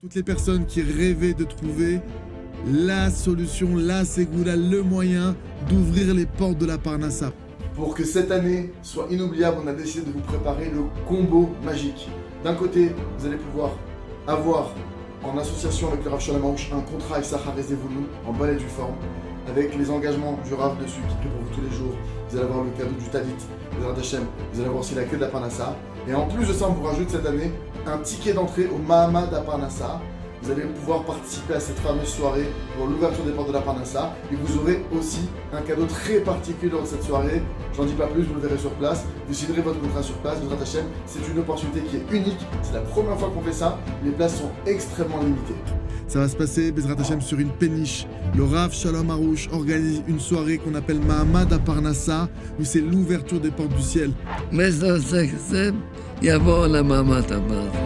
Toutes les personnes qui rêvaient de trouver la solution, la ségoula, le moyen d'ouvrir les portes de la Parnassa. Pour que cette année soit inoubliable, on a décidé de vous préparer le combo magique. D'un côté, vous allez pouvoir avoir, en association avec le Rav Shalom Aroush, un contrat avec Sachar Ezevouloun en bonne et due forme, avec les engagements du Rav dessus qui prie pour vous tous les jours. Vous allez avoir le cadeau du Talit, le Zrat Hashem, vous allez avoir aussi la clé de la Parnassa. Et en plus de ça, on vous rajoute cette année un ticket d'entrée au Mahamad à Parnassa. Vous allez pouvoir participer à cette fameuse soirée pour l'ouverture des portes de la Parnassa. Et vous aurez aussi un cadeau très particulier lors de cette soirée. J'en dis pas plus, vous le verrez sur place. Vous signerez votre contrat sur place, votre Hachem. C'est une opportunité qui est unique. C'est la première fois qu'on fait ça. Les places sont extrêmement limitées. Ça va se passer, Bezrat Hashem, sur une péniche. Le Rav Shalom Aroush organise une soirée qu'on appelle Mahamad à Parnassa, où c'est l'ouverture des portes du ciel. Mais ça, c'est il y a bon la Mahamad à Parnassa.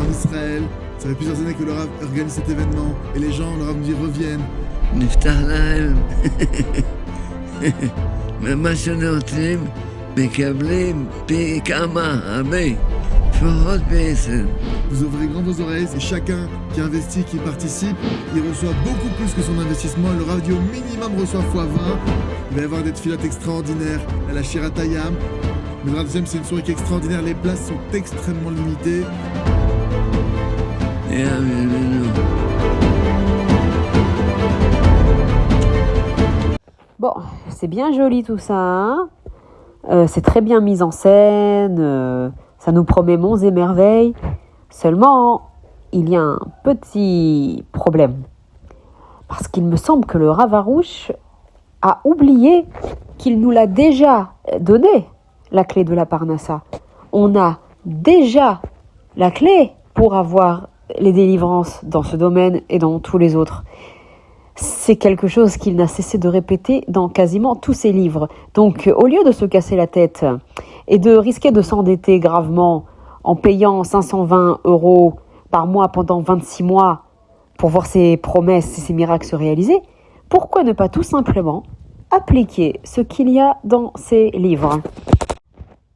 En Israël, ça fait plusieurs années que le Rav organise cet événement, et les gens, le Rav nous dit, reviennent. נפתח להם, ומה שנותנים מקבלים פי כמה, הרבה, לפחות פי 10. Vous ouvrez grand vos oreilles, et chacun qui investit, qui participe, il reçoit beaucoup plus que son investissement. Le Rav dit au minimum reçoit x20. Il va y avoir des tfilotes extraordinaires, à la Shirat Hayam. Mais le deuxième, c'est une soirée qui est extraordinaire, les places sont extrêmement limitées. Et Bon, c'est bien joli tout ça, hein. C'est très bien mis en scène, ça nous promet monts et merveilles. Seulement, il y a un petit problème. Parce qu'il me semble que le Rav Aroush a oublié qu'il nous l'a déjà donné, la clé de la Parnassa. On a déjà la clé pour avoir les délivrances dans ce domaine et dans tous les autres. C'est quelque chose qu'il n'a cessé de répéter dans quasiment tous ses livres. Donc, au lieu de se casser la tête et de risquer de s'endetter gravement en payant 520 € par mois pendant 26 mois pour voir ses promesses et ses miracles se réaliser, pourquoi ne pas tout simplement appliquer ce qu'il y a dans ses livres ?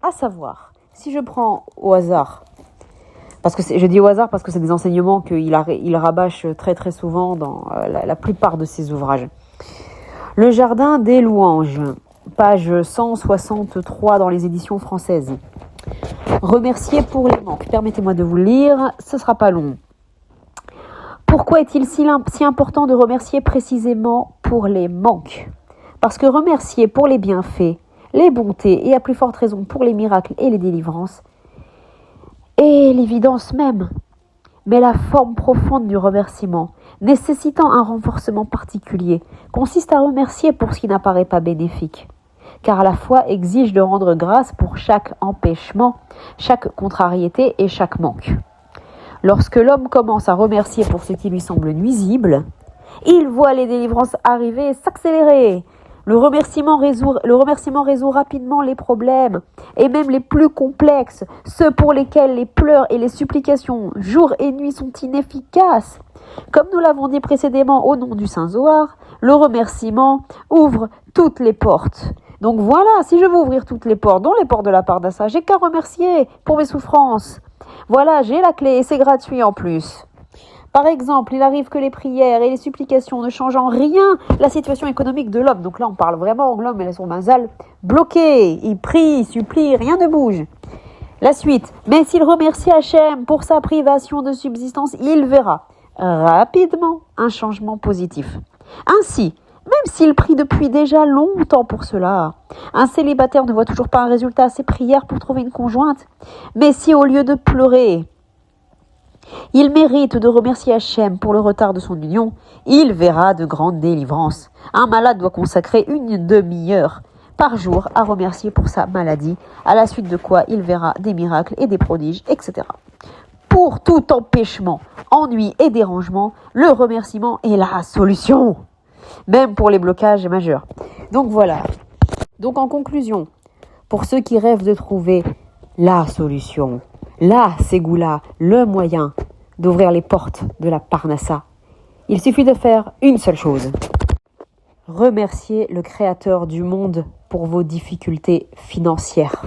À savoir, si je prends au hasard, parce que je dis au hasard parce que c'est des enseignements qu'il rabâche très très souvent dans la plupart de ses ouvrages. Le Jardin des louanges, page 163 dans les éditions françaises. Remercier pour les manques. Permettez-moi de vous le lire, ce ne sera pas long. Pourquoi est-il si important de remercier précisément pour les manques ? Parce que remercier pour les bienfaits, les bontés et à plus forte raison pour les miracles et les délivrances, et l'évidence même, mais la forme profonde du remerciement, nécessitant un renforcement particulier, consiste à remercier pour ce qui n'apparaît pas bénéfique, car la foi exige de rendre grâce pour chaque empêchement, chaque contrariété et chaque manque. Lorsque l'homme commence à remercier pour ce qui lui semble nuisible, il voit les délivrances arriver et s'accélérer. Le remerciement résout rapidement les problèmes, et même les plus complexes, ceux pour lesquels les pleurs et les supplications jour et nuit sont inefficaces. Comme nous l'avons dit précédemment au nom du Saint-Zohar, le remerciement ouvre toutes les portes. Donc voilà, si je veux ouvrir toutes les portes, dont les portes de la Parnassa, j'ai qu'à remercier pour mes souffrances. Voilà, j'ai la clé et c'est gratuit en plus. Par exemple, il arrive que les prières et les supplications ne changent en rien la situation économique de l'homme. Donc là, on parle vraiment, l'homme et son mazal bloqué. Il prie, il supplie, rien ne bouge. La suite. Mais s'il remercie Hachem pour sa privation de subsistance, il verra rapidement un changement positif. Ainsi, même s'il prie depuis déjà longtemps pour cela, un célibataire ne voit toujours pas un résultat à ses prières pour trouver une conjointe. Mais si au lieu de pleurer, il mérite de remercier Hachem pour le retard de son union, il verra de grandes délivrances. Un malade doit consacrer une demi-heure par jour à remercier pour sa maladie, à la suite de quoi il verra des miracles et des prodiges, etc. Pour tout empêchement, ennui et dérangement, le remerciement est la solution, même pour les blocages majeurs. Donc voilà. Donc en conclusion, pour ceux qui rêvent de trouver la solution, la ségoula, le moyen d'ouvrir les portes de la Parnassa, il suffit de faire une seule chose. Remercier le Créateur du monde pour vos difficultés financières.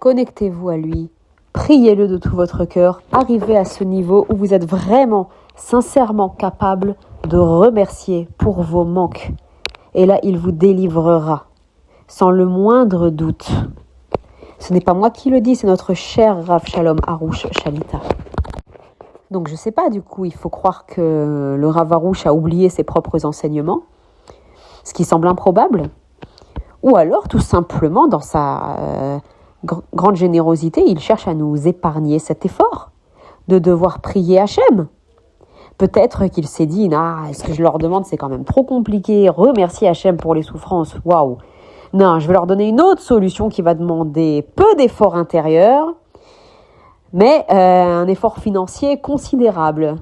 Connectez-vous à lui priez-le de tout votre cœur, arrivez à ce niveau où vous êtes vraiment, sincèrement capable de remercier pour vos manques. Et là, il vous délivrera, sans le moindre doute. Ce n'est pas moi qui le dis, c'est notre cher Rav Shalom Arush Shalita. Donc je ne sais pas, du coup, il faut croire que le Rav Arush a oublié ses propres enseignements, ce qui semble improbable. Ou alors, tout simplement, dans sa grande générosité, il cherche à nous épargner cet effort de devoir prier Hachem. Peut-être qu'il s'est dit, ce que je leur demande, c'est quand même trop compliqué, remercier Hachem pour les souffrances, waouh. Non, je vais leur donner une autre solution qui va demander peu d'efforts intérieurs, mais un effort financier considérable.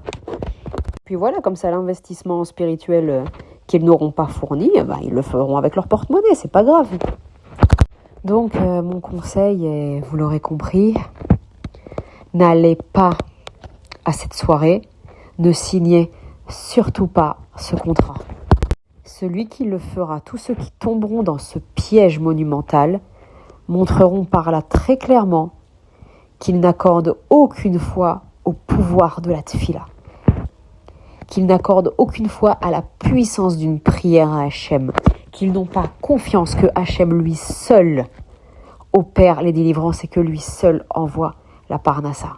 Puis voilà, comme ça, l'investissement spirituel qu'ils n'auront pas fourni, ils le feront avec leur porte-monnaie, c'est pas grave. Donc, mon conseil est, vous l'aurez compris, n'allez pas à cette soirée, ne signez surtout pas ce contrat. Celui qui le fera, tous ceux qui tomberont dans ce piège monumental, montreront par là très clairement qu'ils n'accordent aucune foi au pouvoir de la tfila, qu'ils n'accordent aucune foi à la puissance d'une prière à Hachem, qu'ils n'ont pas confiance que Hachem lui seul opère les délivrances et que lui seul envoie la parnassa.